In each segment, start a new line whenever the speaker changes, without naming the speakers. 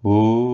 Om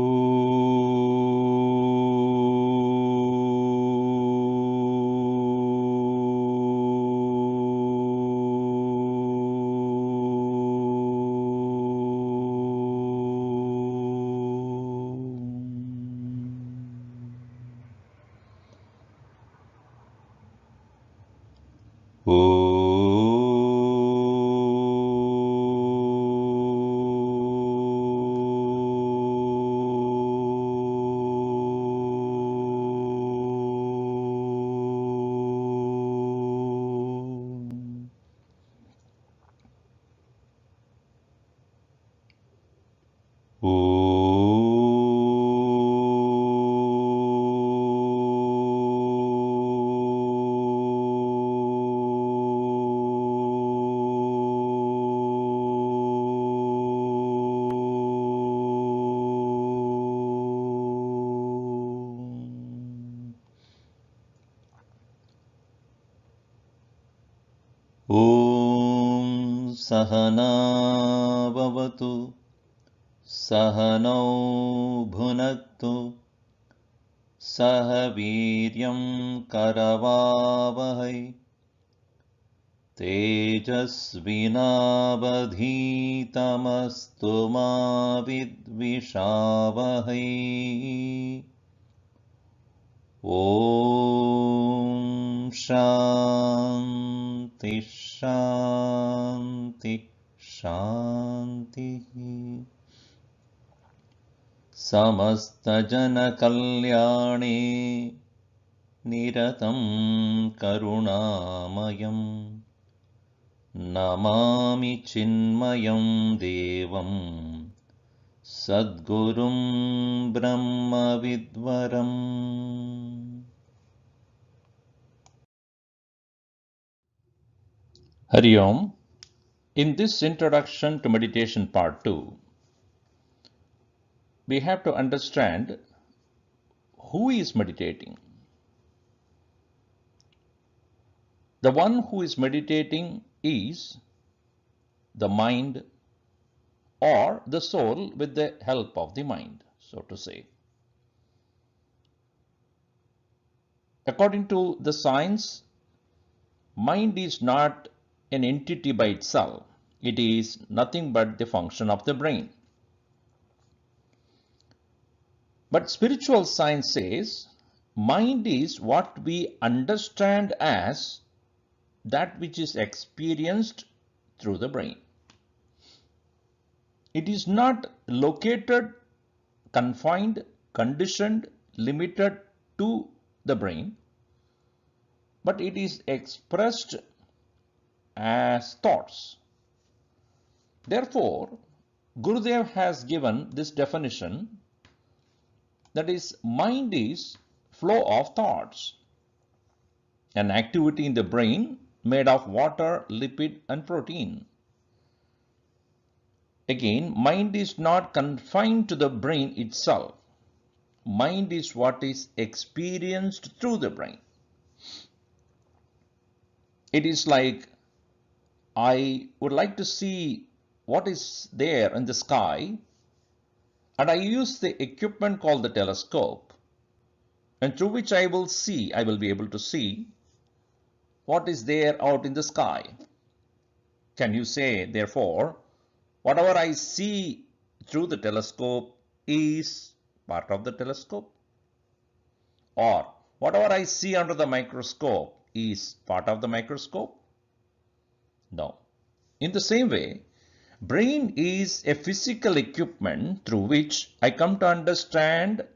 Sahana Bhavatu Sahanau Bhunaktu Sahaviryam Karavavahai Tejasvinavadhitamastu ma vidvishavahai. Om Shanti Shanti Shanti. Samasta Jana Kalyane Niratam Karunamayam Namami Chinmayam Devam Sadgurum Brahma Vidvaram. Hari Om. In this introduction to meditation part 2, we have to understand who is meditating. The one who is meditating is the mind or the soul with the help of the mind, so to say. According to the science, mind is not an entity by itself. It is nothing but the function of the brain. But spiritual science says mind is what we understand as that which is experienced through the brain. It is not located, confined, conditioned, limited to the brain, but it is expressed as thoughts. Therefore, Gurudev has given this definition, that is, mind is flow of thoughts, an activity in the brain made of water, lipid and protein. Again, mind is not confined to the brain itself. Mind is what is experienced through the brain. It is like, I would like to see what is there in the sky, and I use the equipment called the telescope, and through which I will be able to see what is there out in the sky. Can you say, therefore, whatever I see through the telescope is part of the telescope? Or whatever I see under the microscope is part of the microscope? No. In the same way, brain is a physical equipment through which I come to understand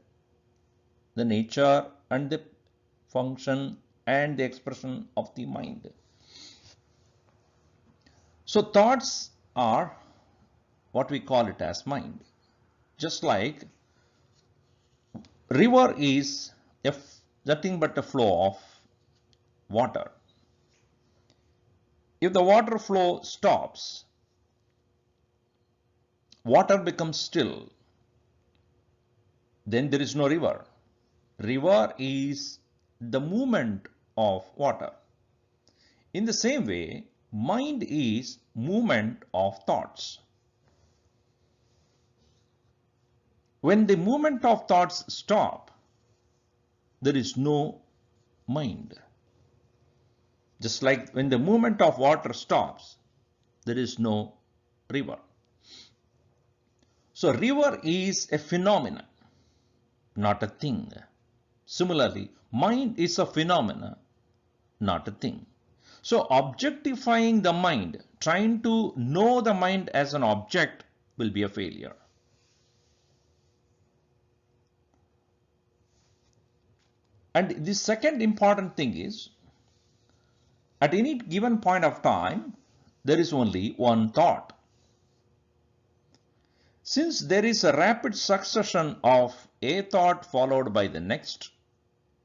the nature and the function and the expression of the mind. So thoughts are what we call it as mind. Just like river is nothing but a flow of water. If the water flow stops, water becomes still, then there is no river. River is the movement of water. In the same way, mind is movement of thoughts. When the movement of thoughts stop, there is no mind. Just like when the movement of water stops, there is no river. So river is a phenomenon, not a thing. Similarly, mind is a phenomena, not a thing. So objectifying the mind, trying to know the mind as an object, will be a failure. And the second important thing is, at any given point of time, there is only one thought. Since there is a rapid succession of a thought followed by the next,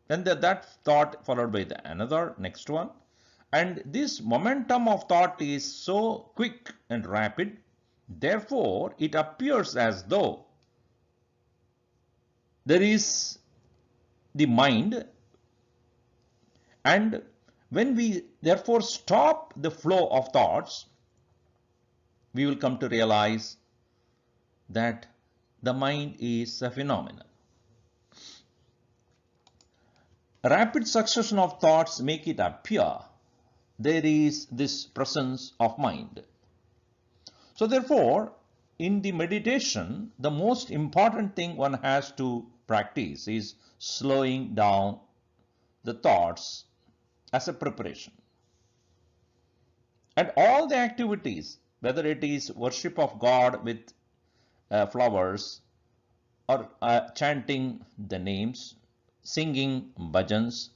then that thought followed by the another, next one, and this momentum of thought is so quick and rapid, therefore it appears as though there is the mind, and when we therefore stop the flow of thoughts, we will come to realize that the mind is a phenomenon. A rapid succession of thoughts make it appear there is this presence of mind. So therefore, in the meditation, the most important thing one has to practice is slowing down the thoughts as a preparation. And all the activities, whether it is worship of God with flowers, or chanting the names, singing bhajans,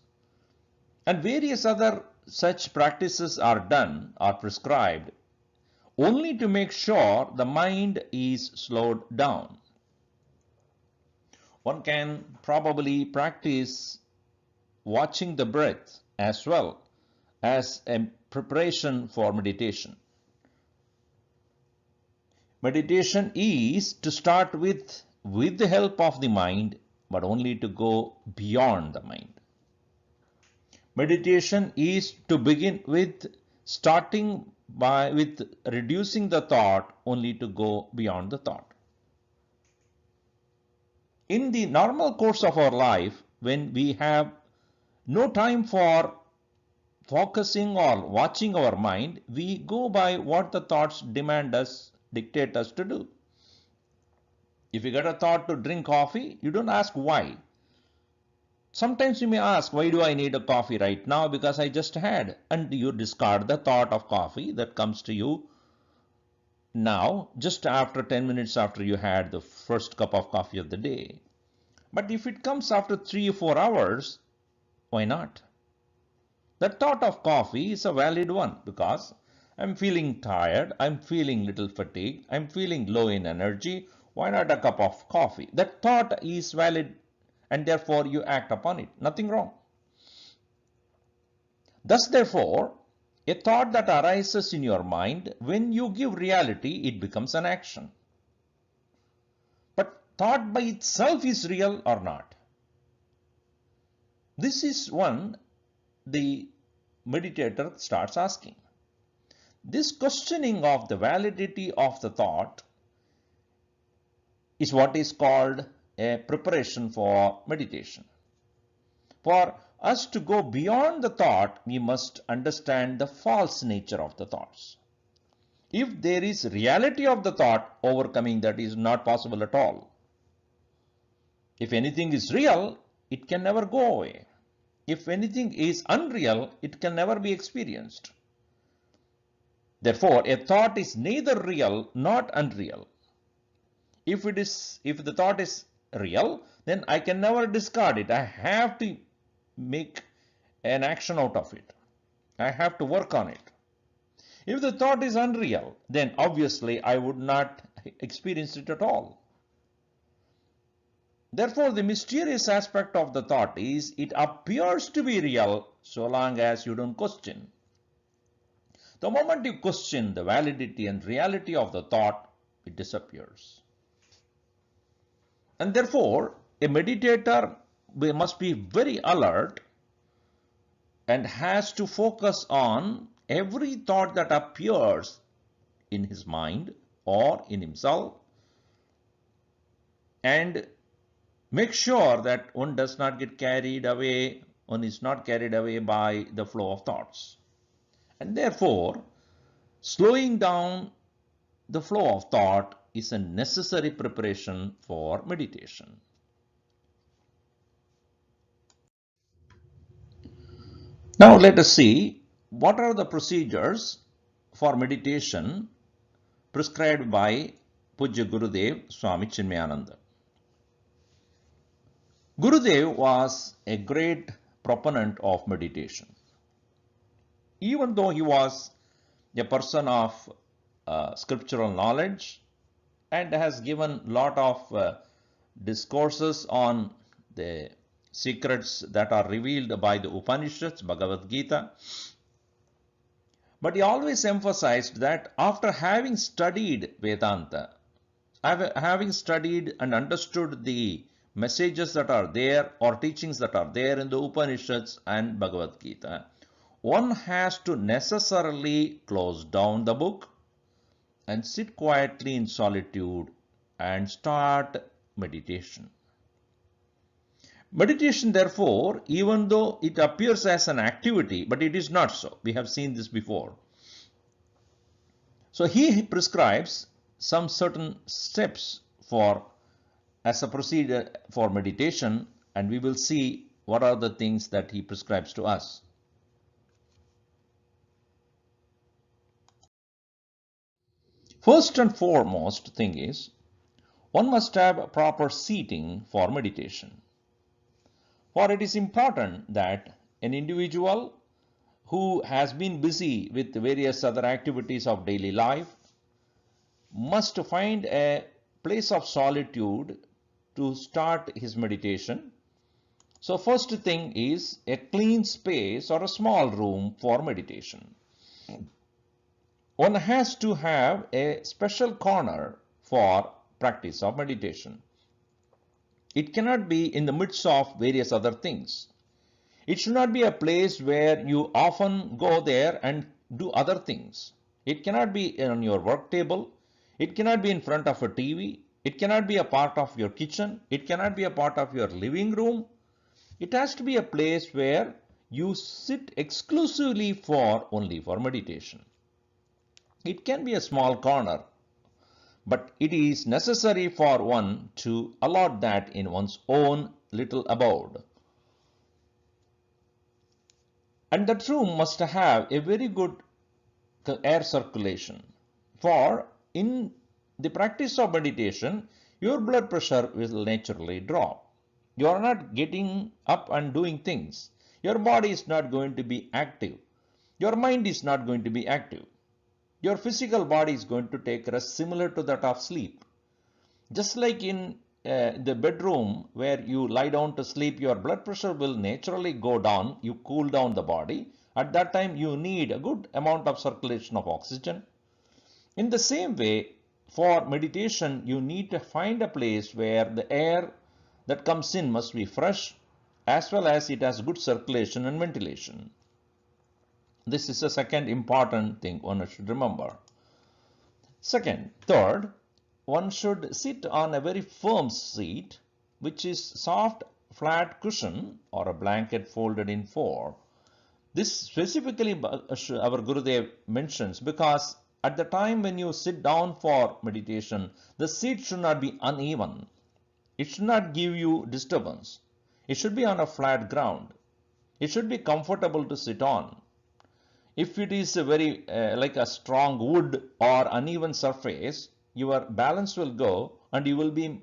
and various other such practices are done or prescribed only to make sure the mind is slowed down. One can probably practice watching the breath as well as a preparation for meditation. Meditation is to start with the help of the mind, but only to go beyond the mind. Meditation is to begin with starting with reducing the thought, only to go beyond the thought. In the normal course of our life, when we have no time for focusing or watching our mind, we go by what the thoughts demand us, dictate us to do. If you get a thought to drink coffee, you don't ask why. Sometimes you may ask, why do I need a coffee right now? Because I just had. And you discard the thought of coffee that comes to you now, just after 10 minutes after you had the first cup of coffee of the day. But if it comes after 3 or 4 hours, why not? The thought of coffee is a valid one, because I'm feeling tired, I'm feeling little fatigued, I'm feeling low in energy. Why not a cup of coffee? That thought is valid, and therefore you act upon it. Nothing wrong. Thus, therefore, a thought that arises in your mind, when you give reality, it becomes an action. But thought by itself is real or not? This is one the meditator starts asking. This questioning of the validity of the thought is what is called a preparation for meditation. For us to go beyond the thought, we must understand the false nature of the thoughts. If there is reality of the thought, overcoming that is not possible at all. If anything is real, it can never go away. If anything is unreal, it can never be experienced. Therefore, a thought is neither real nor unreal. If the thought is real, then I can never discard it. I have to make an action out of it. I have to work on it. If the thought is unreal, then obviously I would not experience it at all. Therefore, the mysterious aspect of the thought is it appears to be real so long as you don't question. The moment you question the validity and reality of the thought, it disappears. And therefore, a meditator must be very alert and has to focus on every thought that appears in his mind or in himself, and make sure that one does not get carried away, one is not carried away by the flow of thoughts. And therefore, slowing down the flow of thought is a necessary preparation for meditation. Now let us see what are the procedures for meditation prescribed by Pujya Gurudev Swami Chinmayananda. Gurudev was a great proponent of meditation. Even though he was a person of scriptural knowledge and has given a lot of discourses on the secrets that are revealed by the Upanishads, Bhagavad Gita, but he always emphasized that after having studied Vedanta, having studied and understood the messages that are there or teachings that are there in the Upanishads and Bhagavad Gita, one has to necessarily close down the book and sit quietly in solitude and start meditation. Meditation, therefore, even though it appears as an activity, but it is not so. We have seen this before. So he prescribes some certain steps as a procedure for meditation, and we will see what are the things that he prescribes to us. First and foremost thing is, one must have proper seating for meditation. For it is important that an individual who has been busy with various other activities of daily life must find a place of solitude to start his meditation. So first thing is a clean space or a small room for meditation. One has to have a special corner for practice of meditation. It cannot be in the midst of various other things. It should not be a place where you often go there and do other things. It cannot be on your work table. It cannot be in front of a TV. It cannot be a part of your kitchen. It cannot be a part of your living room. It has to be a place where you sit exclusively only for meditation. It can be a small corner, but it is necessary for one to allot that in one's own little abode. And that room must have a very good air circulation. For in the practice of meditation, your blood pressure will naturally drop. You are not getting up and doing things. Your body is not going to be active. Your mind is not going to be active. Your physical body is going to take rest similar to that of sleep. Just like in the bedroom where you lie down to sleep, your blood pressure will naturally go down. You cool down the body. At that time, you need a good amount of circulation of oxygen. In the same way, for meditation, you need to find a place where the air that comes in must be fresh, as well as it has good circulation and ventilation. This is a second important thing one should remember. Third, one should sit on a very firm seat, which is soft, flat cushion or a blanket folded in four. This specifically our Gurudev mentions because at the time when you sit down for meditation, the seat should not be uneven. It should not give you disturbance. It should be on a flat ground. It should be comfortable to sit on. If it is a very like a strong wood or uneven surface, your balance will go and you will be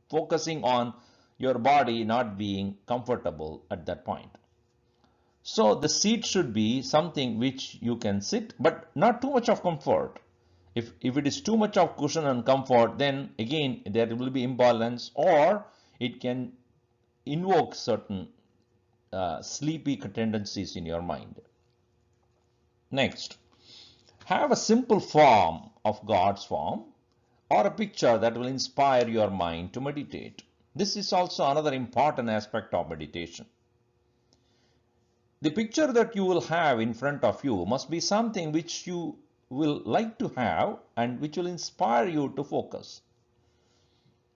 focusing on your body not being comfortable at that point. So the seat should be something which you can sit, but not too much of comfort. If it is too much of cushion and comfort, then again there will be imbalance, or it can invoke certain sleepy tendencies in your mind. Next, have a simple form of God's form or a picture that will inspire your mind to meditate. This is also another important aspect of meditation. The picture that you will have in front of you must be something which you will like to have and which will inspire you to focus.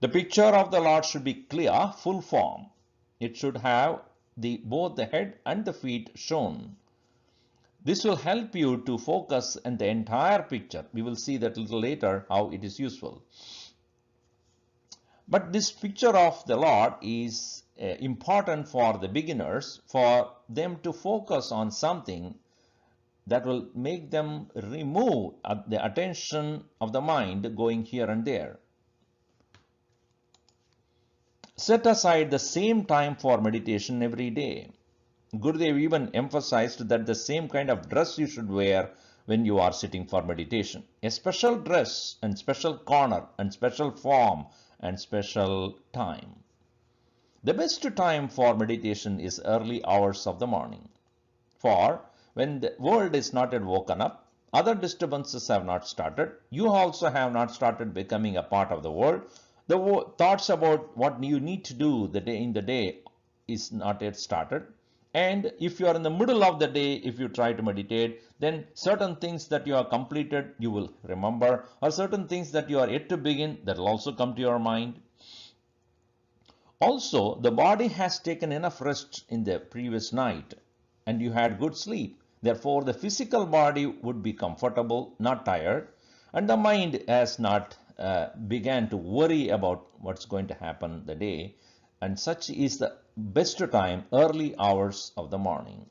The picture of the Lord should be clear, full form. It should have both the head and the feet shown. This will help you to focus on the entire picture. We will see that a little later how it is useful. But this picture of the Lord is important for the beginners, for them to focus on something that will make them remove the attention of the mind going here and there. Set aside the same time for meditation every day. Gurudev even emphasized that the same kind of dress you should wear when you are sitting for meditation. A special dress and special corner and special form and special time. The best time for meditation is early hours of the morning. For when the world is not yet woken up, other disturbances have not started, you also have not started becoming a part of the world, the thoughts about what you need to do in the day is not yet started. And if you are in the middle of the day, if you try to meditate, then certain things that you have completed, you will remember, or certain things that you are yet to begin, that will also come to your mind. Also, the body has taken enough rest in the previous night, and you had good sleep. Therefore, the physical body would be comfortable, not tired, and the mind has not began to worry about what's going to happen the day, and such is the best time, early hours of the morning.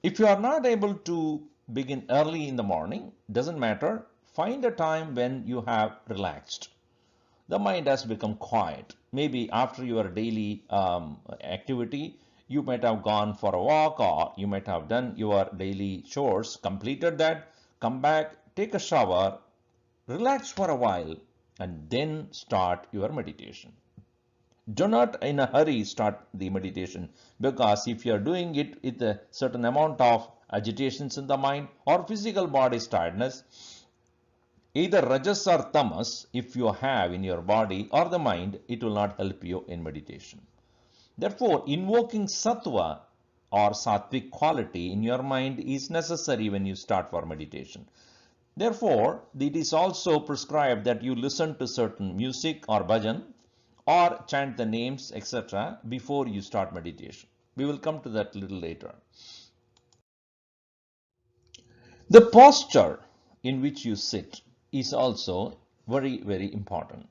If you are not able to begin early in the morning, doesn't matter, find a time when you have relaxed. The mind has become quiet. Maybe after your daily activity, you might have gone for a walk, or you might have done your daily chores, completed that, come back, take a shower, relax for a while, and then start your meditation. Do not in a hurry start the meditation, because if you are doing it with a certain amount of agitations in the mind or physical body's tiredness, either rajas or tamas, if you have in your body or the mind, it will not help you in meditation. Therefore, invoking sattva or sattvic quality in your mind is necessary when you start for meditation. Therefore, it is also prescribed that you listen to certain music or bhajan or chant the names, etc. before you start meditation. We will come to that a little later. The posture in which you sit is also very, very important.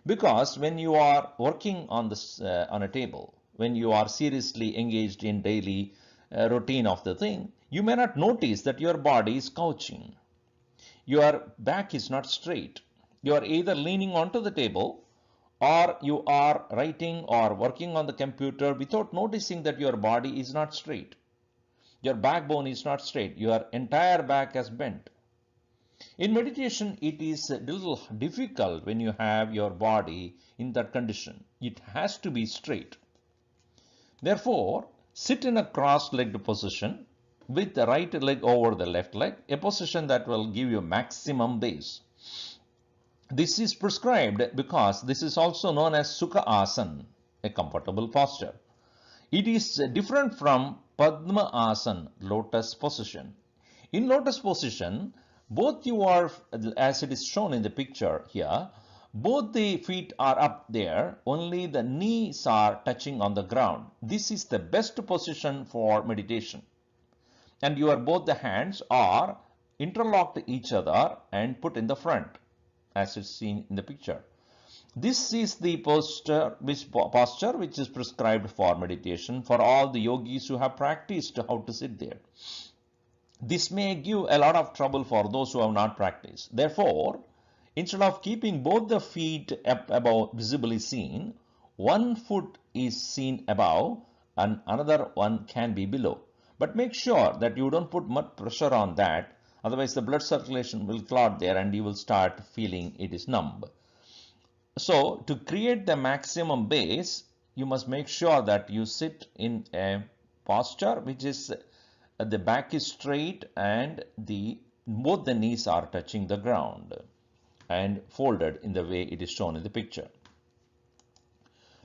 Because when you are working on a table, when you are seriously engaged in daily routine of the thing, you may not notice that your body is couching. Your back is not straight. You are either leaning onto the table, or you are writing or working on the computer without noticing that your body is not straight. Your backbone is not straight. Your entire back has bent. In meditation, it is a little difficult when you have your body in that condition. It has to be straight. Therefore, sit in a cross-legged position with the right leg over the left leg, a position that will give you maximum base. This is prescribed because this is also known as Sukha Asana, a comfortable posture. It is different from Padma Asana, lotus position. In lotus position, both you are, as it is shown in the picture here, both the feet are up there, only the knees are touching on the ground. This is the best position for meditation. And both the hands are interlocked to each other and put in the front, as is seen in the picture. This is the posture which is prescribed for meditation for all the yogis who have practiced how to sit there. This may give a lot of trouble for those who have not practiced. Therefore, instead of keeping both the feet up above visibly seen, one foot is seen above and another one can be below. But make sure that you don't put much pressure on that, otherwise the blood circulation will clot there and you will start feeling it is numb. So, to create the maximum base, you must make sure that you sit in a posture which is the back is straight and both the knees are touching the ground and folded in the way it is shown in the picture.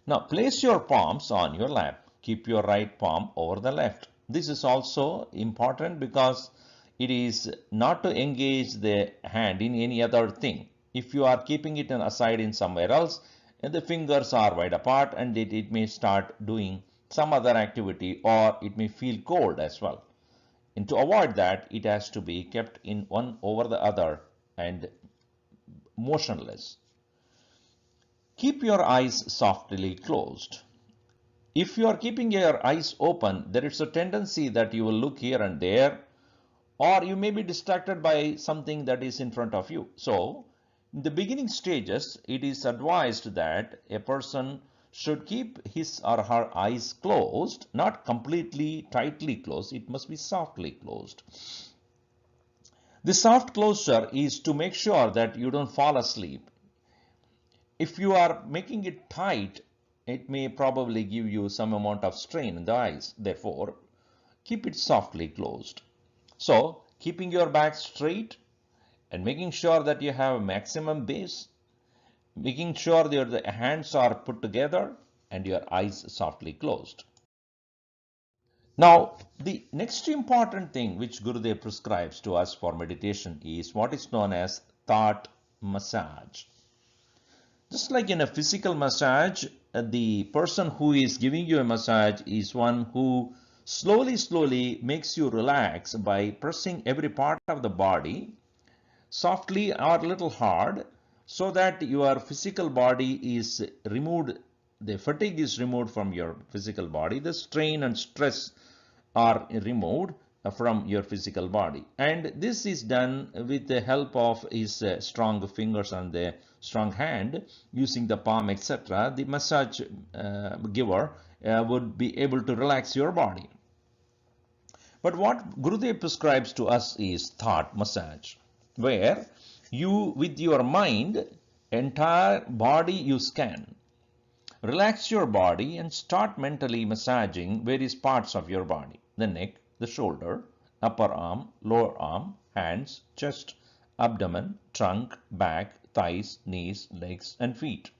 Now place your palms on your lap. Keep your right palm over the left. This is also important because it is not to engage the hand in any other thing. If you are keeping it aside in somewhere else, and the fingers are wide apart, and it may start doing some other activity, or it may feel cold as well. And to avoid that, it has to be kept in one over the other and motionless. Keep your eyes softly closed. If you are keeping your eyes open, there is a tendency that you will look here and there, or you may be distracted by something that is in front of you. So, in the beginning stages, it is advised that a person should keep his or her eyes closed, not completely tightly closed. It must be softly closed. The soft closure is to make sure that you don't fall asleep. If you are making it tight, it may probably give you some amount of strain in the eyes. Therefore, keep it softly closed. So, keeping your back straight and making sure that you have a maximum base, making sure that the hands are put together and your eyes softly closed. Now, the next important thing which Gurudev prescribes to us for meditation is what is known as thought massage. Just like in a physical massage, the person who is giving you a massage is one who slowly makes you relax by pressing every part of the body softly or a little hard, so that your physical body is removed, the fatigue is removed from your physical body, the strain and stress are removed from your physical body. And this is done with the help of his strong fingers and the strong hand, using the palm, etc. The massage giver would be able to relax your body. But what Gurudev prescribes to us is thought massage, where you, with your mind, entire body you scan. Relax your body and start mentally massaging various parts of your body: the neck, the shoulder, upper arm, lower arm, hands, chest, abdomen, trunk, back, thighs, knees, legs, and feet.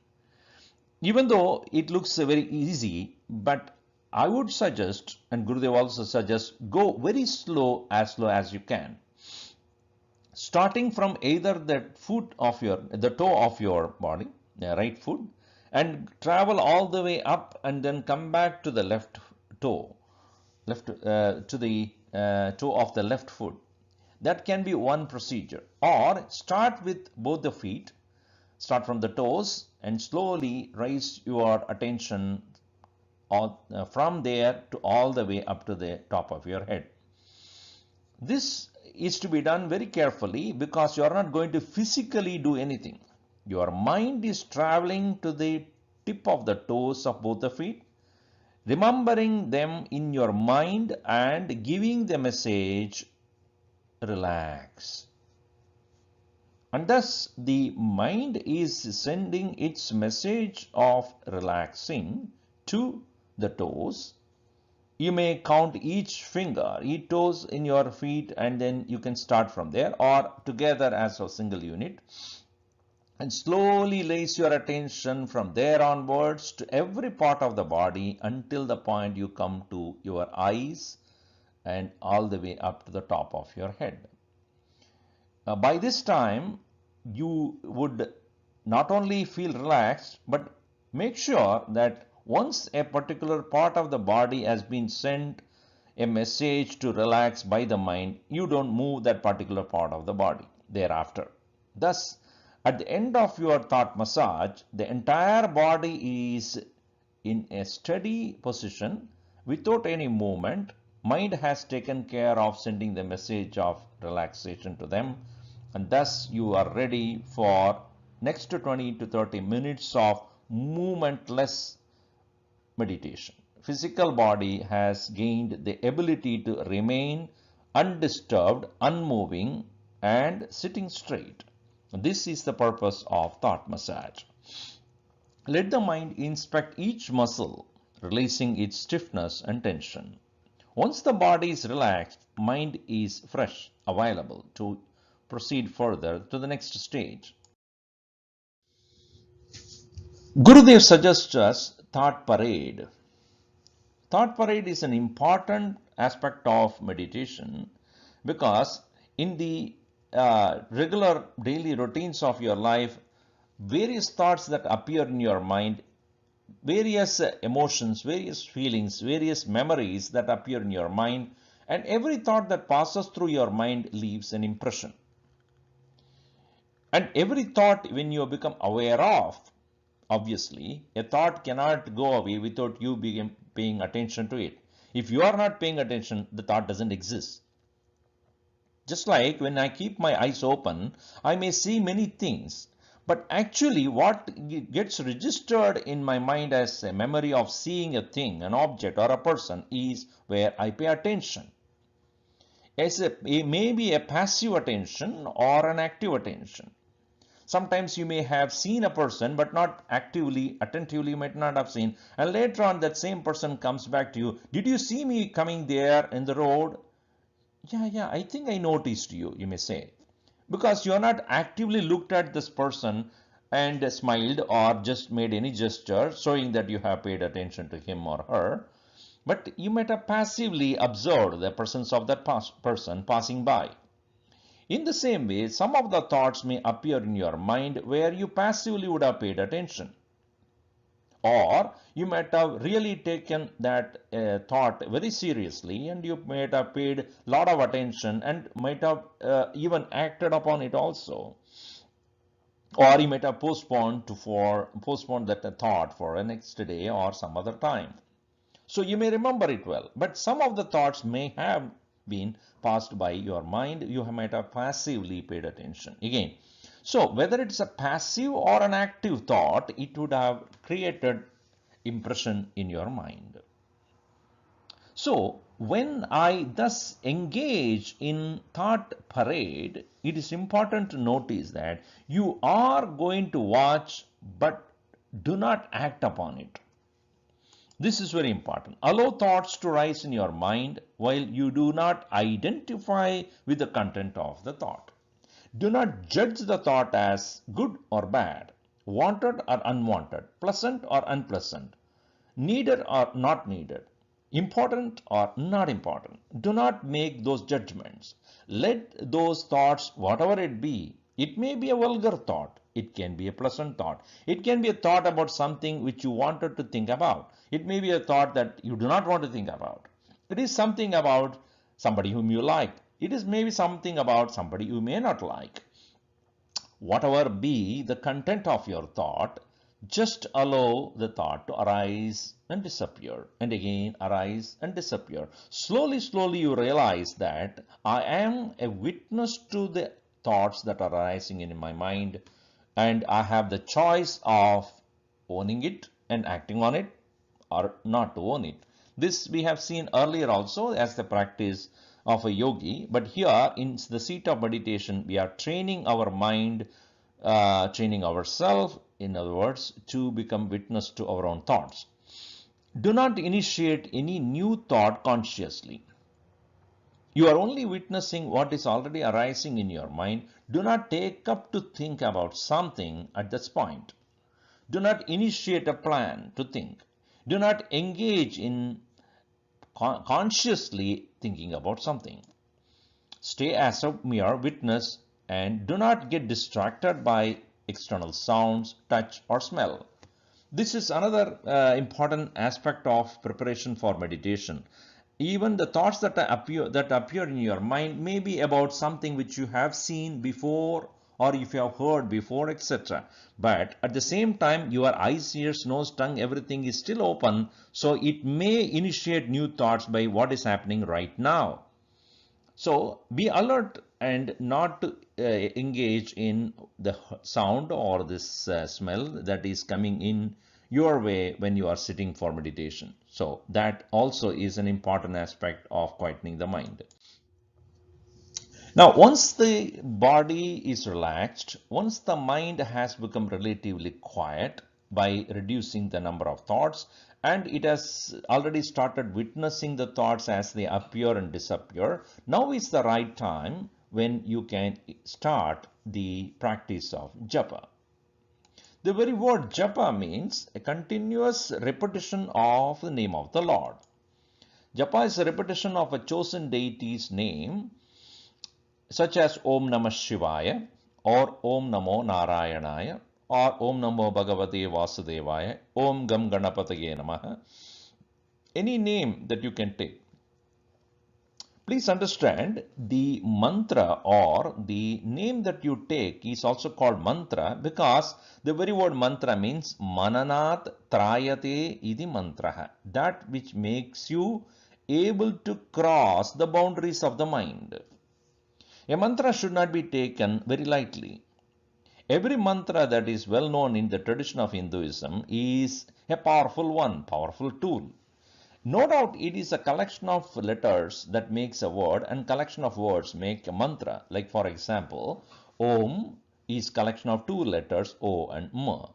Even though it looks very easy, but I would suggest, and Gurudev also suggests, go very slow as you can. Starting from either the toe of your body, the right foot, and travel all the way up and then come back to the left toe, to the toe of the left foot. That can be one procedure. Or start with both the feet, start from the toes and slowly raise your attention from there to all the way up to the top of your head. This is to be done very carefully, because you are not going to physically do anything. Your mind is traveling to the tip of the toes of both the feet, remembering them in your mind and giving the message, relax. And thus the mind is sending its message of relaxing to the toes. You may count each finger, each toes in your feet, and then you can start from there or together as a single unit, and slowly raise your attention from there onwards to every part of the body until the point you come to your eyes and all the way up to the top of your head. By this time, you would not only feel relaxed, but make sure that once a particular part of the body has been sent a message to relax by the mind, you don't move that particular part of the body thereafter. Thus, at the end of your thought massage, the entire body is in a steady position without any movement. Mind has taken care of sending the message of relaxation to them, and thus you are ready for next 20 to 30 minutes of movementless meditation. Physical body has gained the ability to remain undisturbed, unmoving, and sitting straight. This is the purpose of thought massage. Let the mind inspect each muscle, releasing its stiffness and tension. Once the body is relaxed, mind is fresh, available to proceed further to the next stage. Gurudev suggests us thought parade. Thought parade is an important aspect of meditation, because in the regular daily routines of your life, various thoughts that appear in your mind, various emotions, various feelings, various memories that appear in your mind, and every thought that passes through your mind leaves an impression. And every thought, when you become aware of, obviously, a thought cannot go away without you paying attention to it. If you are not paying attention, the thought doesn't exist. Just like when I keep my eyes open, I may see many things, but actually what gets registered in my mind as a memory of seeing a thing, an object or a person is where I pay attention. It may be a passive attention or an active attention. Sometimes you may have seen a person but not actively, attentively you might not have seen, and later on that same person comes back to you. Did you see me coming there in the road? Yeah, I think I noticed you, you may say. Because you are not actively looked at this person and smiled or just made any gesture showing that you have paid attention to him or her. But you might have passively observed the presence of that person passing by. In the same way, some of the thoughts may appear in your mind where you passively would have paid attention. Or you might have really taken that thought very seriously and you might have paid a lot of attention and might have even acted upon it also. Or you might have postponed that thought for a next day or some other time. So you may remember it well, but some of the thoughts may have been passed by your mind. You might have passively paid attention. Again, so whether it's a passive or an active thought, it would have created impression in your mind. So when I thus engage in thought parade, it is important to notice that you are going to watch but do not act upon it. This is very important. Allow thoughts to rise in your mind while you do not identify with the content of the thought. Do not judge the thought as good or bad, wanted or unwanted, pleasant or unpleasant, needed or not needed, important or not important. Do not make those judgments. Let those thoughts, whatever it be, it may be a vulgar thought, it can be a pleasant thought, it can be a thought about something which you wanted to think about, it may be a thought that you do not want to think about. It is something about somebody whom you like, it is maybe something about somebody you may not like. Whatever be the content of your thought, just allow the thought to arise and disappear, and again arise and disappear. Slowly you realize that I am a witness to the thoughts that are arising in my mind, and I have the choice of owning it and acting on it or not to own it. This we have seen earlier also as the practice of a yogi, but here in the seat of meditation we are training our mind, training ourselves, in other words, to become witness to our own thoughts. Do not initiate any new thought consciously. You are only witnessing what is already arising in your mind. Do not take up to think about something at this point. Do not initiate a plan to think. Do not engage in consciously thinking about something. Stay as a mere witness and do not get distracted by external sounds, touch or smell. This is another important aspect of preparation for meditation. Even the thoughts that appear in your mind may be about something which you have seen before or if you have heard before, etc. But at the same time, your eyes, ears, nose, tongue, everything is still open, so it may initiate new thoughts by what is happening right now. So be alert and not to engage in the sound or this smell that is coming in your way when you are sitting for meditation. So that also is an important aspect of quietening the mind. Now, once the body is relaxed, once the mind has become relatively quiet by reducing the number of thoughts, and it has already started witnessing the thoughts as they appear and disappear, now is the right time when you can start the practice of japa. The very word japa means a continuous repetition of the name of the Lord. Japa is a repetition of a chosen deity's name such as Om Namah Shivaya or Om Namo Narayanaya or Om Namo Bhagavate Vasudevaya, Om Gam Ganapataye Namaha, any name that you can take. Please understand the mantra or the name that you take is also called mantra because the very word mantra means mananat trayate idi mantraha, that which makes you able to cross the boundaries of the mind. A mantra should not be taken very lightly. Every mantra that is well known in the tradition of Hinduism is a powerful one, powerful tool. No doubt it is a collection of letters that makes a word and collection of words make a mantra. Like for example, Om is collection of two letters O and M.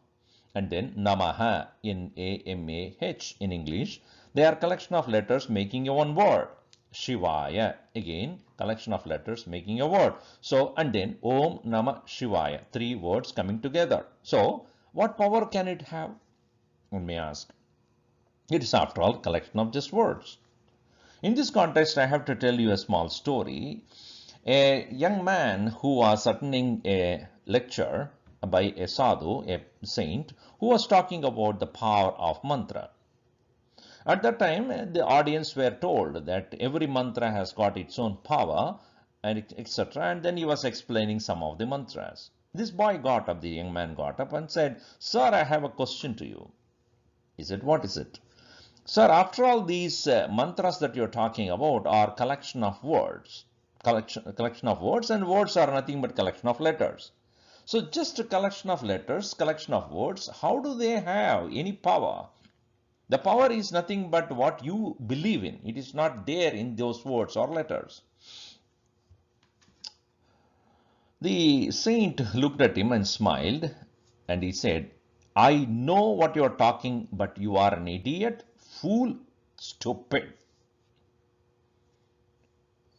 And then Namaha, N-A-M-A-H in English, they are collection of letters making a one word. Shivaya, again collection of letters making a word. So, and then Om Namah Shivaya, three words coming together. So, what power can it have? One may ask. It is after all a collection of just words. In this context, I have to tell you a small story. A young man who was attending a lecture by a sadhu, a saint, who was talking about the power of mantra. At that time, the audience were told that every mantra has got its own power, and etc. And then he was explaining some of the mantras. This boy got up, the young man got up and said, "Sir, I have a question to you." He said, "What is it?" "Sir, after all, these mantras that you're talking about are collection of words. Collection of words, and words are nothing but collection of letters. So just a collection of letters, collection of words, how do they have any power? The power is nothing but what you believe in. It is not there in those words or letters." The saint looked at him and smiled, and he said, "I know what you're talking, but you are an idiot, fool, stupid."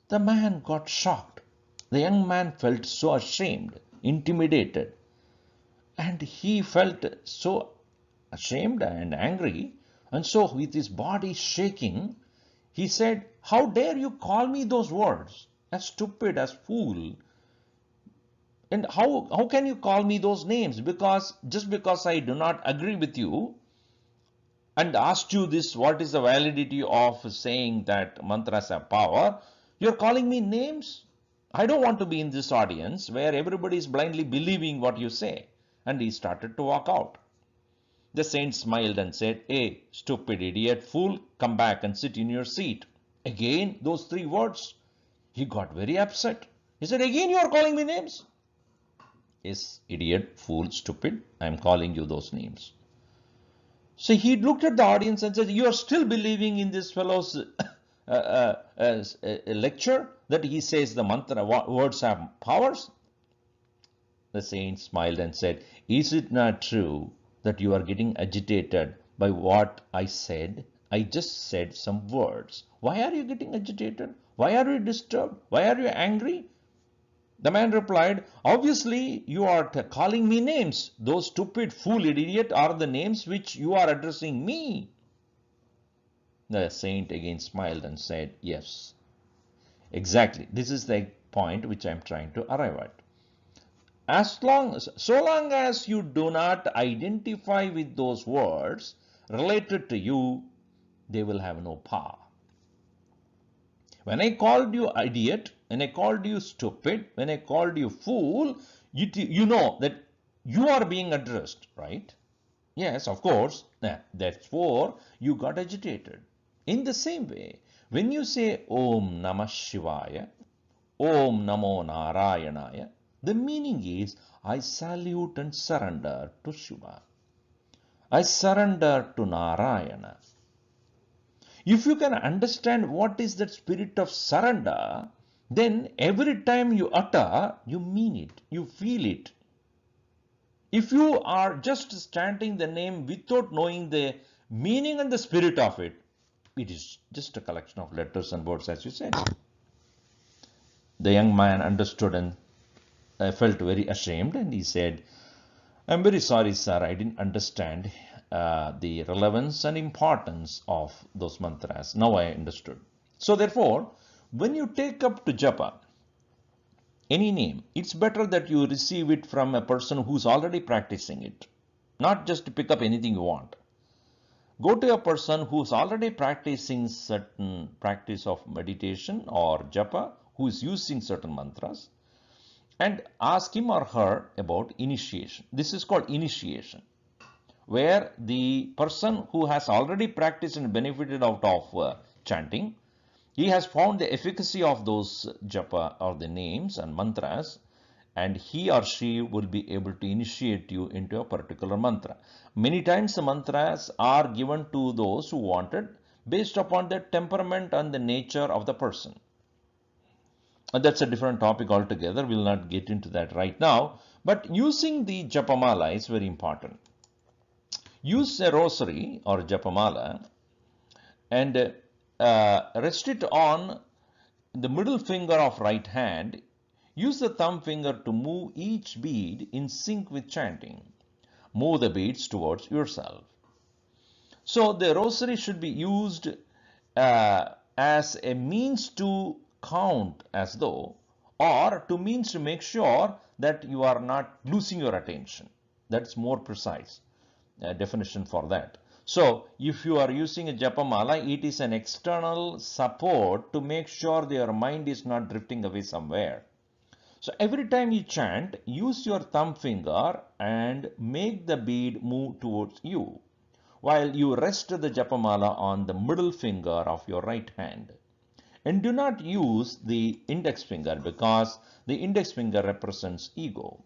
The man got shocked. The young man felt so ashamed, intimidated, and he felt so ashamed and angry. And so with his body shaking, he said, "How dare you call me those words? As stupid, as fool. And how can you call me those names? Because just because I do not agree with you and asked you this, what is the validity of saying that mantras have power? You're calling me names? I don't want to be in this audience where everybody is blindly believing what you say." And he started to walk out. The saint smiled and said, "Hey, stupid idiot, fool, come back and sit in your seat." Again, those three words. He got very upset. He said, "Again you are calling me names?" "Yes, idiot, fool, stupid, I am calling you those names." So he looked at the audience and said, "You are still believing in this fellow's lecture that he says the mantra words have powers?" The saint smiled and said, "Is it not true that you are getting agitated by what I said? I just said some words. Why are you getting agitated? Why are you disturbed? Why are you angry?" The man replied, "Obviously, you are calling me names. Those stupid, fool, idiot are the names which you are addressing me." The saint again smiled and said, "Yes, exactly. This is the point which I am trying to arrive at. So long as you do not identify with those words related to you, they will have no power. When I called you idiot, when I called you stupid, when I called you fool, you know that you are being addressed, right? Yes, of course. Therefore, you got agitated. In the same way, when you say Om Namah Shivaya, Om Namo Narayanaya, the meaning is I salute and surrender to Shiva. I surrender to Narayana. If you can understand what is that spirit of surrender, then every time you utter, you mean it, you feel it. If you are just chanting the name without knowing the meaning and the spirit of it, it is just a collection of letters and words, as you said. The young man understood and felt very ashamed, and he said, "I'm very sorry, sir, I didn't understand the relevance and importance of those mantras. Now I understood." So therefore, when you take up to Japa, any name, it's better that you receive it from a person who's already practicing it, not just to pick up anything you want. Go to a person who's already practicing certain practice of meditation or japa, who is using certain mantras, and ask him or her about initiation. This is called initiation, where the person who has already practiced and benefited out of chanting, he has found the efficacy of those japa or the names and mantras, and he or she will be able to initiate you into a particular mantra. Many times the mantras are given to those who wanted based upon the temperament and the nature of the person. And that's a different topic altogether. We'll not get into that right now. But using the japamala is very important. Use a rosary or japamala and rest it on the middle finger of right hand. Use the thumb finger to move each bead in sync with chanting. Move the beads towards yourself. So the rosary should be used as a means to count as though, or to means to make sure that you are not losing your attention. That's more precise definition for that. So if you are using a japamala, it is an external support to make sure that your mind is not drifting away somewhere. So every time you chant, use your thumb finger and make the bead move towards you, while you rest the japamala on the middle finger of your right hand. And do not use the index finger, because the index finger represents ego.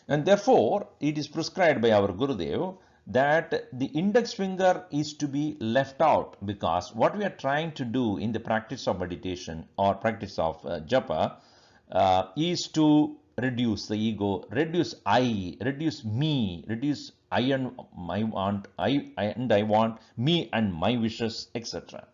And therefore, it is prescribed by our Gurudev that the index finger is to be left out, because what we are trying to do in the practice of meditation or practice of japa is to reduce the ego, reduce I, reduce me, reduce I and my want, I want, me and my wishes, etc.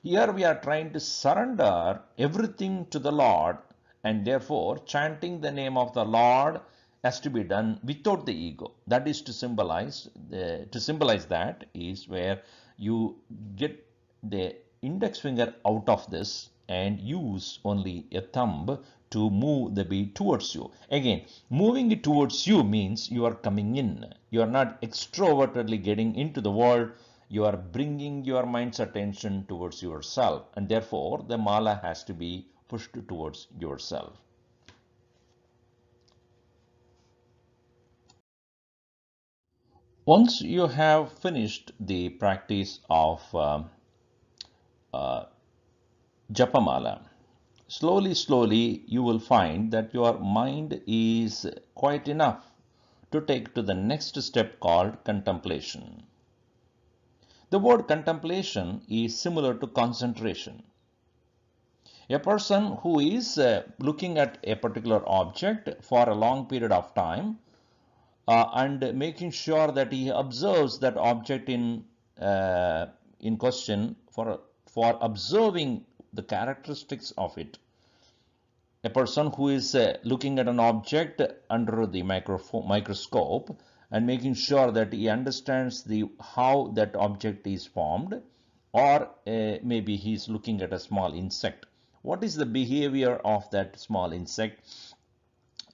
Here we are trying to surrender everything to the Lord, and therefore chanting the name of the Lord has to be done without the ego. That is to symbolize that is where you get the index finger out of this and use only a thumb to move the bead towards you. Again, moving it towards you means you are coming in. You are not extrovertedly getting into the world. You are bringing your mind's attention towards yourself, and therefore the mala has to be pushed towards yourself. Once you have finished the practice of Japamala, slowly you will find that your mind is quiet enough to take to the next step called contemplation. The word contemplation is similar to concentration. A person who is looking at a particular object for a long period of time and making sure that he observes that object in question for observing the characteristics of it. A person who is looking at an object under the microscope and making sure that he understands how that object is formed, or maybe he is looking at a small insect. What is the behavior of that small insect?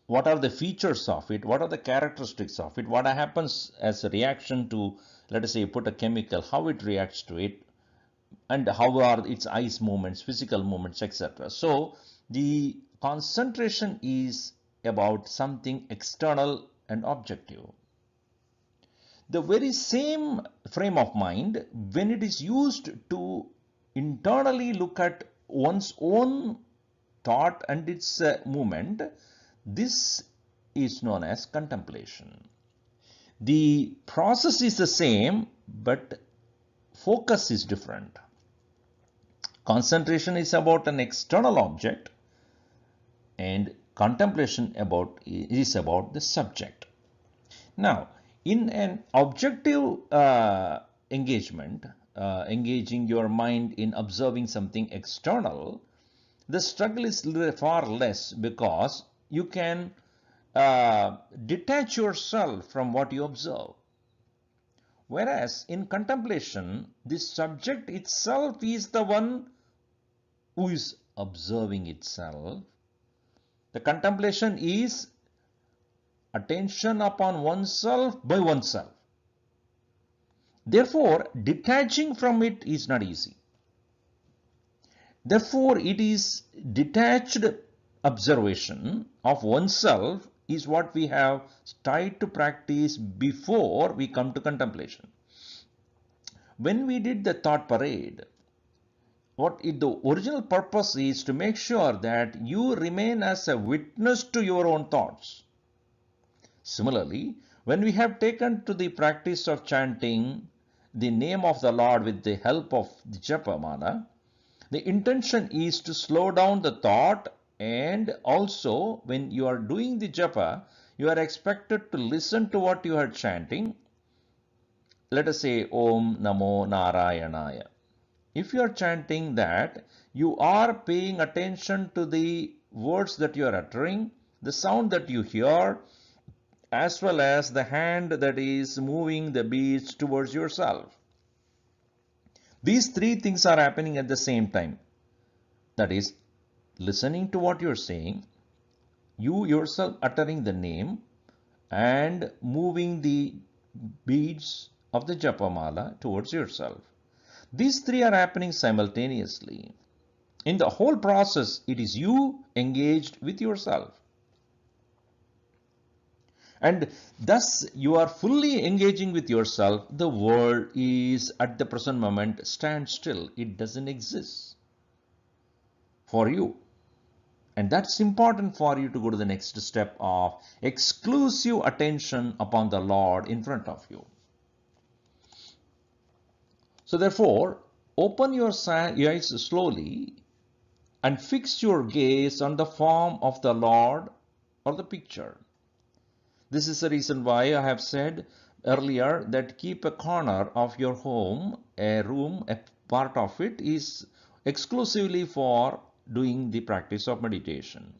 What are the features of it? What are the characteristics of it? What happens as a reaction to, let us say, you put a chemical, how it reacts to it, and how are its eyes movements, physical movements, etc. So the concentration is about something external and objective. The very same frame of mind, when it is used to internally look at one's own thought and its movement, this is known as contemplation. The process is the same, but focus is different. Concentration is about an external object, and contemplation is about the subject. Now, in an objective engagement, engaging your mind in observing something external, the struggle is far less, because you can detach yourself from what you observe. Whereas in contemplation, the subject itself is the one who is observing itself. The contemplation is attention upon oneself by oneself. Therefore, detaching from it is not easy. Therefore, it is detached observation of oneself is what we have tried to practice before we come to contemplation. When we did the thought parade, the original purpose is to make sure that you remain as a witness to your own thoughts. Similarly, when we have taken to the practice of chanting the name of the Lord with the help of the Japa mala, the intention is to slow down the thought, and also when you are doing the Japa, you are expected to listen to what you are chanting. Let us say Om Namo Narayanaya. If you are chanting that, you are paying attention to the words that you are uttering, the sound that you hear, as well as the hand that is moving the beads towards yourself. These three things are happening at the same time. That is, listening to what you're saying, you yourself uttering the name, and moving the beads of the Japa mala towards yourself. These three are happening simultaneously. In the whole process, it is you engaged with yourself. And thus you are fully engaging with yourself. The world is at the present moment stand still. It doesn't exist for you. And that's important for you to go to the next step of exclusive attention upon the Lord in front of you. So therefore, open your eyes slowly and fix your gaze on the form of the Lord or the picture. This is the reason why I have said earlier that keep a corner of your home, a room, a part of it is exclusively for doing the practice of meditation,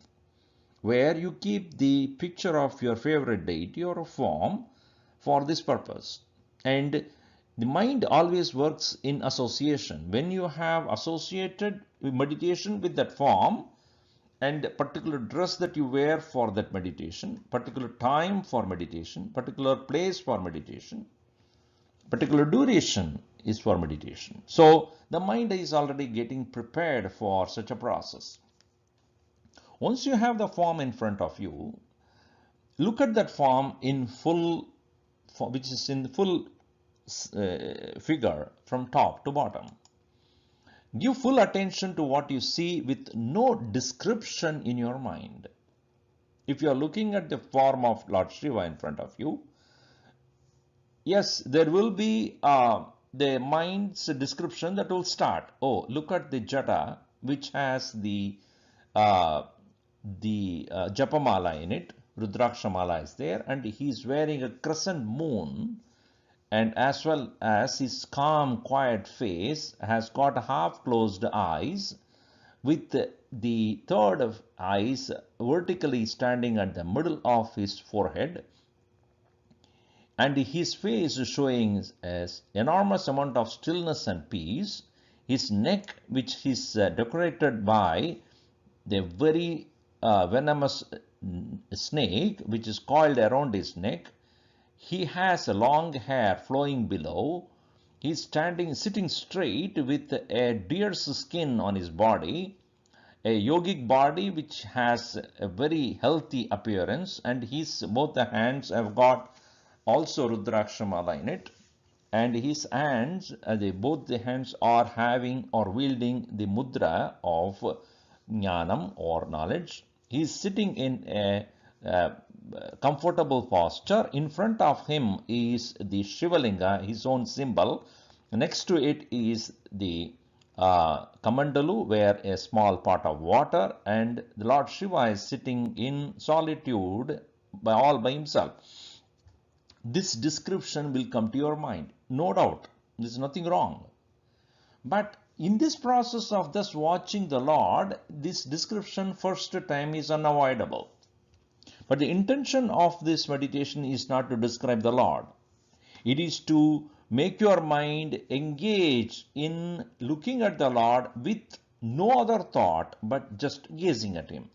where you keep the picture of your favorite deity or form for this purpose. And the mind always works in association. When you have associated meditation with that form, and particular dress that you wear for that meditation, particular time for meditation, particular place for meditation, particular duration is for meditation. So the mind is already getting prepared for such a process. Once you have the form in front of you, look at that form in full, which is in full figure from top to bottom. Give full attention to what you see with no description in your mind. If you are looking at the form of Lord Shiva in front of you, yes, there will be the mind's description that will start. Oh, look at the jata, which has the Japamala in it. Rudrakshamala is there, and he is wearing a crescent moon, and as well as his calm, quiet face has got half closed eyes, with the third of eyes vertically standing at the middle of his forehead, and his face is showing as enormous amount of stillness and peace. His neck, which is decorated by the very venomous snake, which is coiled around his neck. He has a long hair flowing below. He is sitting straight with a deer's skin on his body, a yogic body which has a very healthy appearance, and both the hands have got also Rudrakshamala in it, and his hands, both the hands are having or wielding the mudra of jnanam or knowledge. He is sitting in a comfortable posture. In front of him is the Shivalinga, his own symbol. Next to it is the Kamandalu, where a small pot of water, and the Lord Shiva is sitting in solitude all by himself. This description will come to your mind, no doubt. There is nothing wrong. But in this process of thus watching the Lord, this description first time is unavoidable. But the intention of this meditation is not to describe the Lord. It is to make your mind engage in looking at the Lord with no other thought but just gazing at him.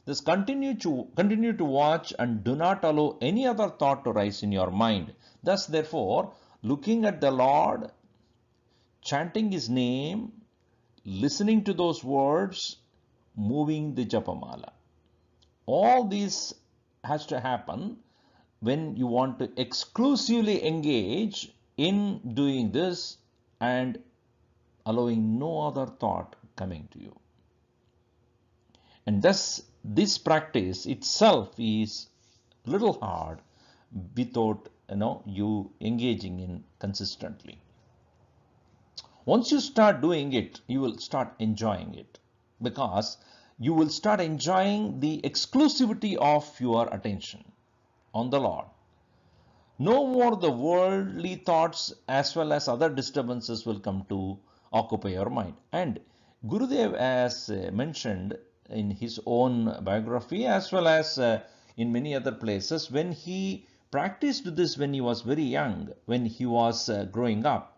Thus continue to watch and do not allow any other thought to rise in your mind. Thus, therefore, looking at the Lord, chanting his name, listening to those words, moving the Japamala. All this has to happen when you want to exclusively engage in doing this and allowing no other thought coming to you. And thus, this practice itself is a little hard without you engaging in consistently. Once you start doing it, you will start enjoying it, because you will start enjoying the exclusivity of your attention on the Lord. No more the worldly thoughts as well as other disturbances will come to occupy your mind. And Gurudev, as mentioned in his own biography as well as in many other places, when he practiced this when he was very young, when he was growing up,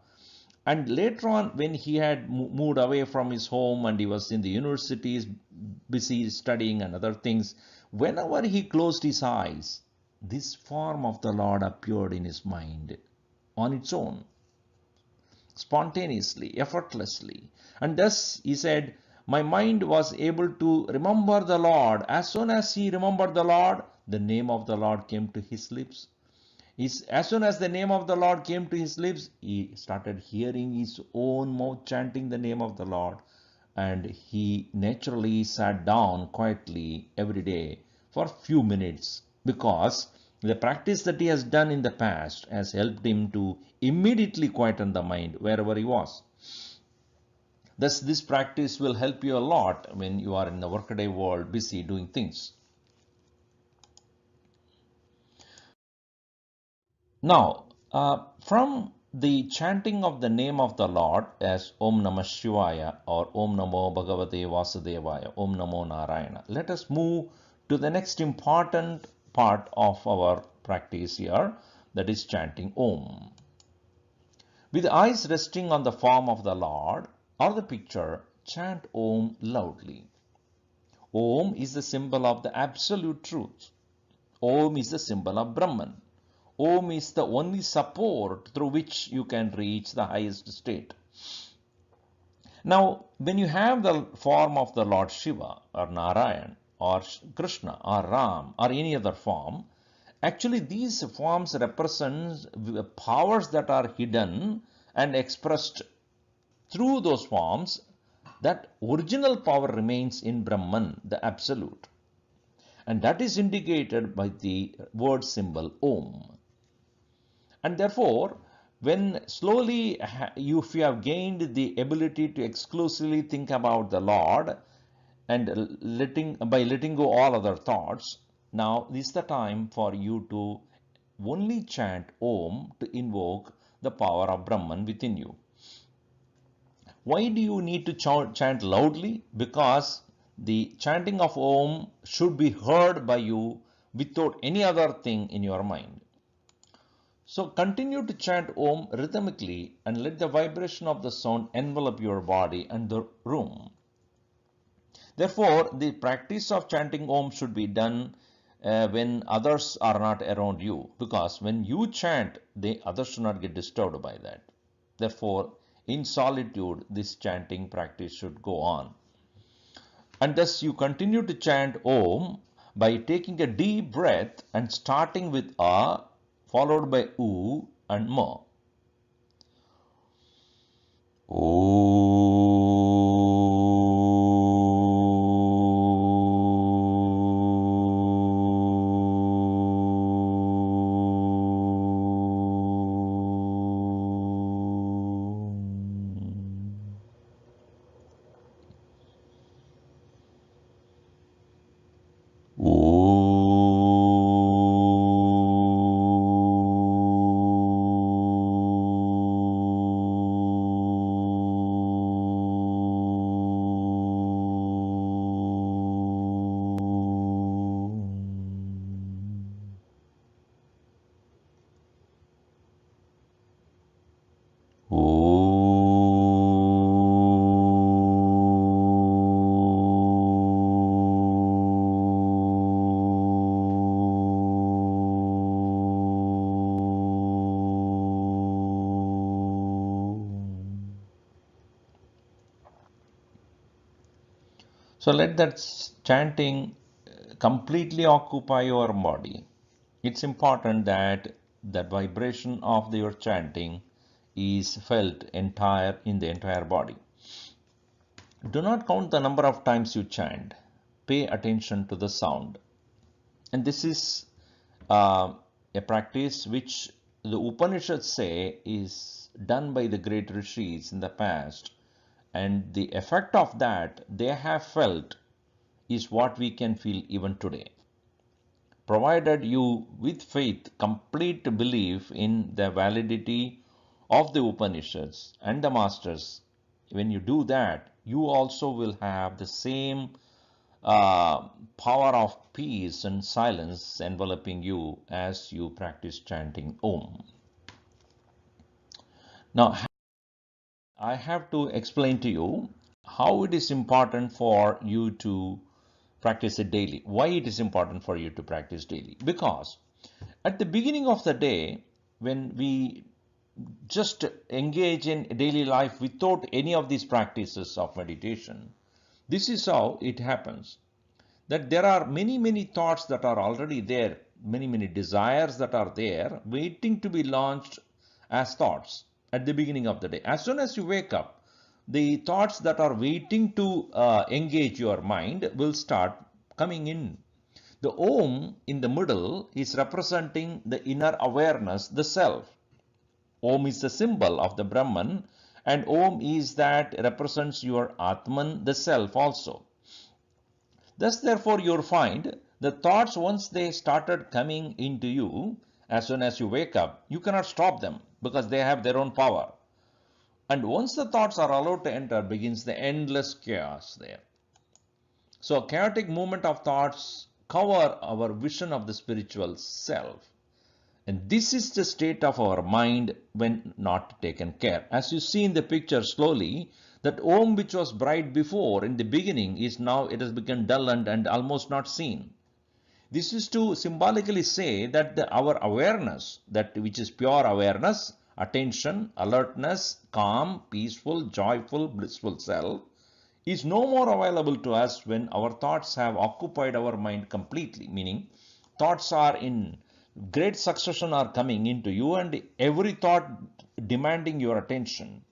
and later on when he had moved away from his home and he was in the universities busy studying and other things, whenever he closed his eyes, this form of the Lord appeared in his mind on its own, spontaneously, effortlessly. And thus he said, my mind was able to remember the Lord. As soon as he remembered the Lord, the name of the Lord came to his lips. As soon as the name of the Lord came to his lips, he started hearing his own mouth chanting the name of the Lord. And he naturally sat down quietly every day for a few minutes, because the practice that he has done in the past has helped him to immediately quieten the mind wherever he was. Thus, this practice will help you a lot when you are in the workaday world busy doing things. Now, from the chanting of the name of the Lord as Om Namah Shivaya or Om Namo Bhagavate Vasudevaya, Om Namo Narayana, let us move to the next important part of our practice here, that is chanting Om. With the eyes resting on the form of the Lord or the picture, chant Om loudly. Om is the symbol of the absolute truth. Om is the symbol of Brahman. Om is the only support through which you can reach the highest state. Now, when you have the form of the Lord Shiva or Narayan or Krishna or Ram or any other form, actually these forms represent the powers that are hidden and expressed through those forms. That original power remains in Brahman, the absolute. And that is indicated by the word symbol Om. And therefore, when slowly, if you have gained the ability to exclusively think about the Lord and by letting go all other thoughts, now this is the time for you to only chant Om to invoke the power of Brahman within you. Why do you need to chant loudly? Because the chanting of Om should be heard by you without any other thing in your mind. So continue to chant Om rhythmically and let the vibration of the sound envelop your body and the room. Therefore, the practice of chanting Om should be done when others are not around you, because when you chant, the others should not get disturbed by that. Therefore, in solitude, this chanting practice should go on. And thus you continue to chant Om by taking a deep breath and starting with A, followed by U and Ma. So let that chanting completely occupy your body. It's important that that vibration of your chanting is felt entire in the entire body. Do not count the number of times you chant. Pay attention to the sound. And this is a practice which the Upanishads say is done by the great rishis in the past. And the effect of that they have felt is what we can feel even today. Provided you, with faith, complete belief in the validity of the Upanishads and the masters, when you do that, you also will have the same power of peace and silence enveloping you as you practice chanting Om. Now, I have to explain to you how it is important for you to practice it daily. Why it is important for you to practice daily? Because at the beginning of the day, when we just engage in daily life without any of these practices of meditation, this is how it happens. That there are many thoughts that are already there, many desires that are there, waiting to be launched as thoughts at the beginning of the day. As soon as you wake up, the thoughts that are waiting to engage your mind will start coming in. The Om in the middle is representing the inner awareness, the self. Om is the symbol of the Brahman, and Om is that represents your Atman, the self also. Thus, therefore, you'll find the thoughts, once they started coming into you, as soon as you wake up, you cannot stop them because they have their own power. And once the thoughts are allowed to enter, begins the endless chaos there. So, a chaotic movement of thoughts cover our vision of the spiritual self. And this is the state of our mind when not taken care. As you see in the picture slowly, that Om which was bright before in the beginning is now, it has become dull and almost not seen. This is to symbolically say that our awareness, that which is pure awareness, attention, alertness, calm, peaceful, joyful, blissful self, is no more available to us when our thoughts have occupied our mind completely. Meaning, thoughts are in great succession are coming into you, and every thought demanding your attention.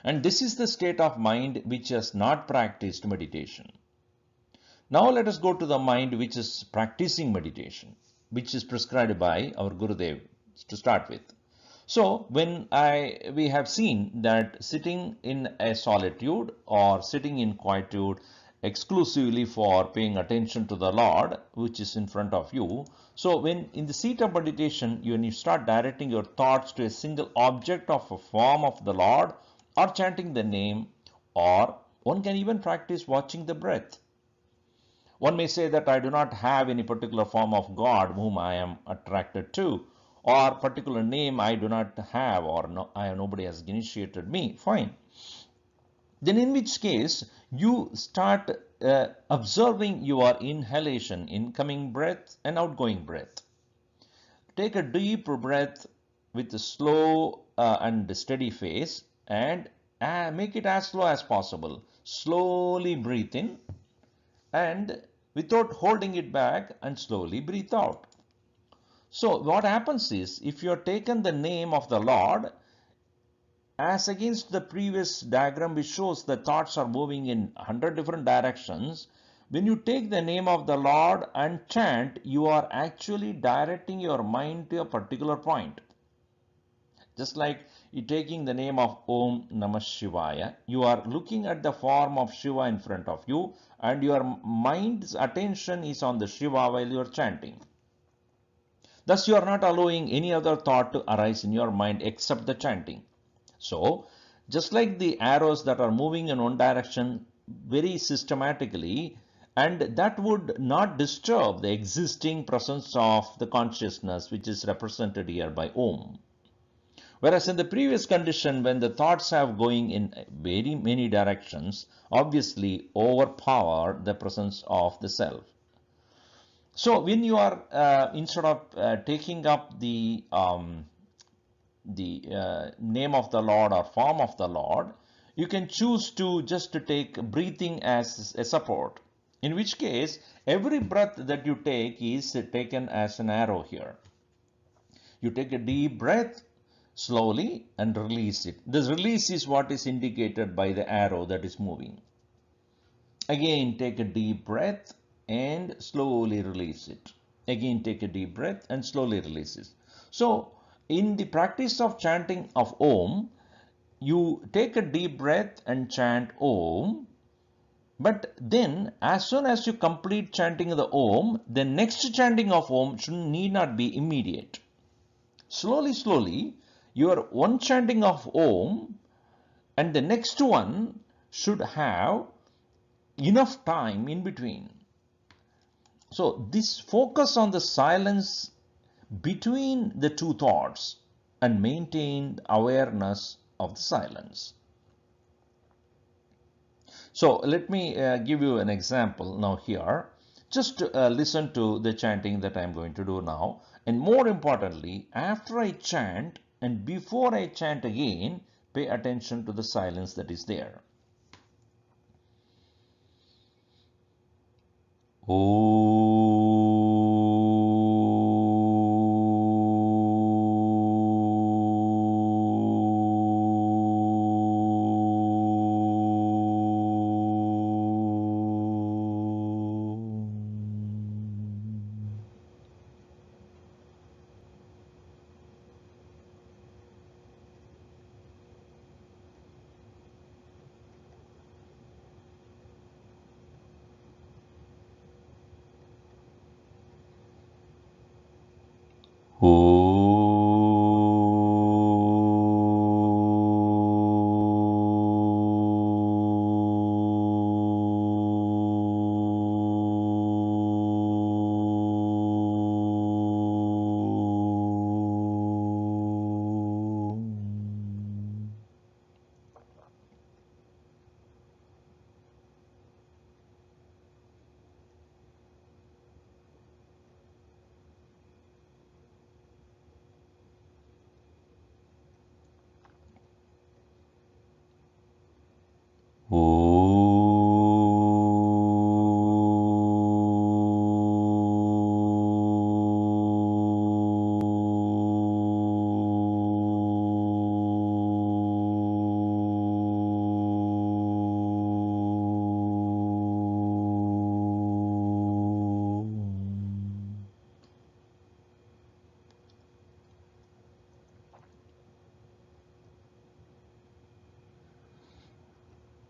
And this is the state of mind which has not practiced meditation. Now let us go to the mind which is practicing meditation, which is prescribed by our Gurudev to start with. So when we have seen that sitting in a solitude or sitting in quietude exclusively for paying attention to the Lord, which is in front of you. So when in the seat of meditation, when you start directing your thoughts to a single object of a form of the Lord, or chanting the name, or one can even practice watching the breath. One may say that I do not have any particular form of God whom I am attracted to, or particular name I do not have, or no, nobody has initiated me. Fine. Then in which case you start observing your inhalation, incoming breath and outgoing breath. Take a deep breath with a slow and steady pace, and make it as slow as possible. Slowly breathe in and without holding it back, and slowly breathe out. So what happens is, if you have taken the name of the Lord, as against the previous diagram which shows the thoughts are moving in 100 different directions, when you take the name of the Lord and chant, you are actually directing your mind to a particular point. Just like you taking the name of Om Namah Shivaya, you are looking at the form of Shiva in front of you, and your mind's attention is on the Shiva while you are chanting. Thus, you are not allowing any other thought to arise in your mind except the chanting. So, just like the arrows that are moving in one direction very systematically, and that would not disturb the existing presence of the consciousness which is represented here by Om. Whereas in the previous condition, when the thoughts have going in very many directions, obviously overpower the presence of the self. So when you are, instead of taking up the name of the Lord or form of the Lord, you can choose to just take breathing as a support, in which case every breath that you take is taken as an arrow here. You take a deep breath slowly and release it. This release is what is indicated by the arrow that is moving. Again, take a deep breath and slowly release it. Again, take a deep breath and slowly release it. So, in the practice of chanting of Om, you take a deep breath and chant Om, but then as soon as you complete chanting the Om, the next chanting of Om need not be immediate. Slowly, slowly, your one chanting of Om and the next one should have enough time in between. So this focus on the silence between the two thoughts and maintain awareness of the silence. So let me give you an example now here. Just listen to the chanting that I'm going to do now. And more importantly, after I chant and before I chant again, pay attention to the silence that is there.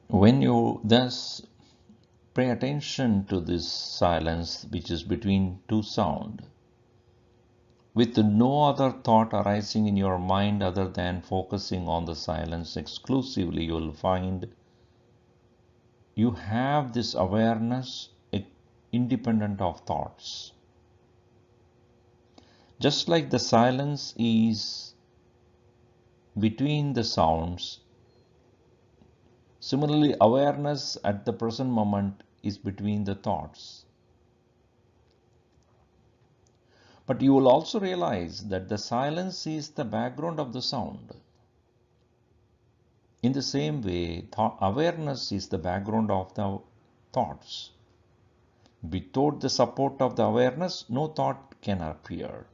When you thus pay attention to this silence which is between two sound, with no other thought arising in your mind other than focusing on the silence exclusively, you will find you have this awareness independent of thoughts. Just like the silence is between the sounds, similarly, awareness at the present moment is between the thoughts. But you will also realize that the silence is the background of the sound. In the same way, awareness is the background of the thoughts. Without the support of the awareness, no thought can appear.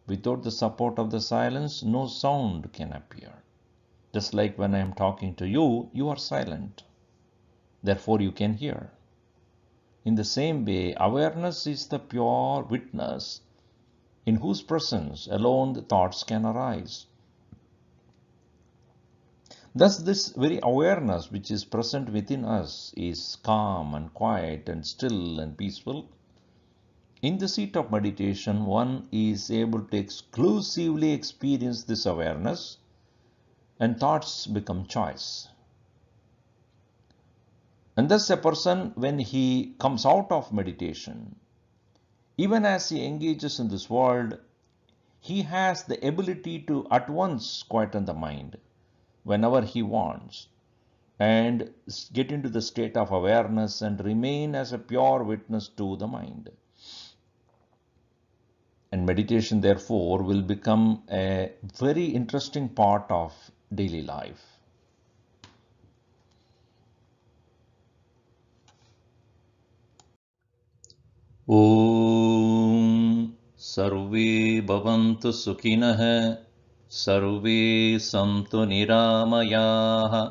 Without the support of the silence, no sound can appear. Just like when I am talking to you, you are silent. Therefore, you can hear. In the same way, awareness is the pure witness in whose presence alone the thoughts can arise. Thus, this very awareness which is present within us is calm and quiet and still and peaceful. In the seat of meditation, one is able to exclusively experience this awareness, and thoughts become choice. And thus a person, when he comes out of meditation, even as he engages in this world, he has the ability to at once quieten the mind whenever he wants and get into the state of awareness and remain as a pure witness to the mind. And meditation, therefore, will become a very interesting part of daily life. ॐ सर्वे भवन्तु सुखिनः, सर्वे सन्तु निरामयाः,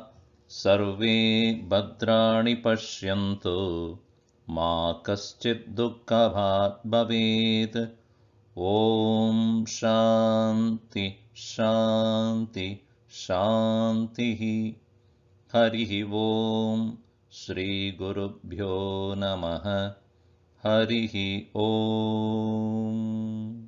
सर्वे भद्राणि पश्यन्तु, मा कश्चित् दुःखभाग् भवेत्। ॐ शान्ति शान्ति शान्तिः। हरिः ॐ श्रीगुरुभ्यो नमः। हरिः ॐ।